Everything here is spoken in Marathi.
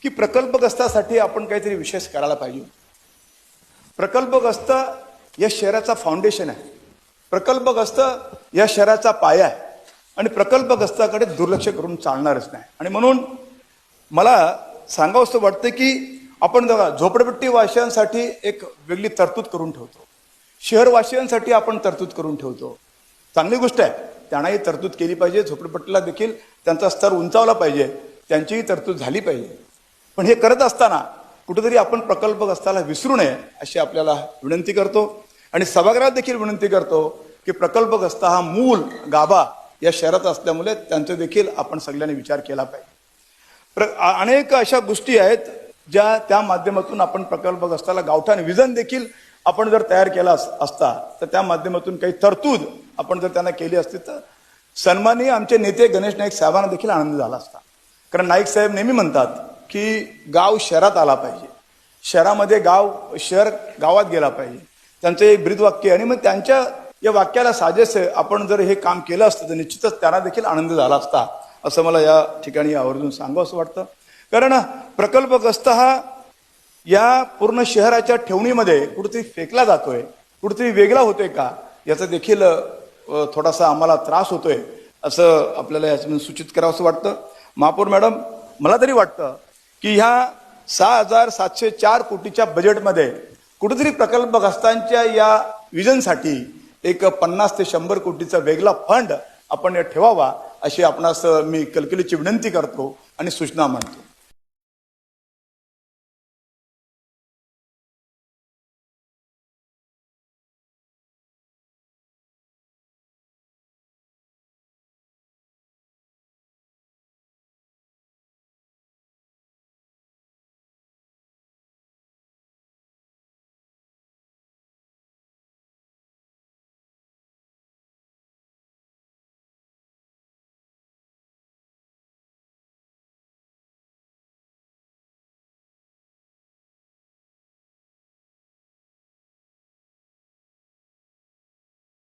की प्रकल्पग्रस्तासाठी आपण काहीतरी विशेष करायला पाहिजे. प्रकल्पग्रस्त या शहराचा फाउंडेशन आहे, प्रकल्पग्रस्त या शहराचा पाया आहे आणि प्रकल्पग्रस्ताकडे दुर्लक्ष करून चालणारच नाही. आणि म्हणून मला सांगावंसं वाटतं की आपण बघा, झोपडपट्टीवासियांसाठी एक वेगळी तरतूद करून ठेवतो, शहरवासियांसाठी आपण तरतूद करून ठेवतो. चांगली गोष्ट आहे, त्यांनाही तरतूद केली पाहिजे. झोपडपट्टीला देखील त्यांचा स्तर उंचावला पाहिजे, त्यांचीही तरतूद झाली पाहिजे. पण हे करत असताना कुठेतरी आपण प्रकल्पग्रस्ताला विसरू नये अशी आपल्याला विनंती करतो. आणि सभागृहात देखील विनंती करतो की प्रकल्पग्रस्त हा मूल गाभा या शहरात असल्यामुळे त्यांचा देखील आपण सगळ्यांनी विचार केला पाहिजे. अनेक अशा गोष्टी आहेत ज्या त्या माध्यमातून आपण प्रकल्पग्रस्ताला गावठाण विजन देखील आपण जर तयार केला असता तर त्या माध्यमातून काही तरतूद आपण जर त्यांना केली असती तर सन्माननीय आमचे नेते गणेश नाईक साहेबांना देखील आनंद झाला असता. कारण नाईक साहेब नेहमी म्हणतात की गाव शहरात आला पाहिजे, शहरामध्ये शहर गावात गेला पाहिजे, त्यांचं एक ब्रीदवाक्य. आणि मग त्यांच्या या वाक्याला साजेसे आपण जर हे काम केलं असतं तर निश्चितच त्यांना देखील आनंद झाला असता असं मला या ठिकाणी आवर्जून सांगावं असं वाटतं. कारण प्रकल्पग्रस्त हा या पूर्ण शहराच्या ठेवणीमध्ये कुठेतरी फेकला जातोय, कुठेतरी वेगळा होतोय का, याचा देखील थोडासा आम्हाला त्रास होतोय असं आपल्याला याच्यामध्ये सूचित करावं असं वाटतं. महापौर मॅडम, मला तरी वाटतं की ह्या 6,704 कोटीच्या बजेटमध्ये कुठेतरी प्रकल्पग्रस्तांच्या या विजनसाठी एक 50 ते 100 कोटीचा वेगळा फंड आपण ठेवावा अशी आपणास मी कलकलीची विनंती करतो आणि सूचना मांडतो.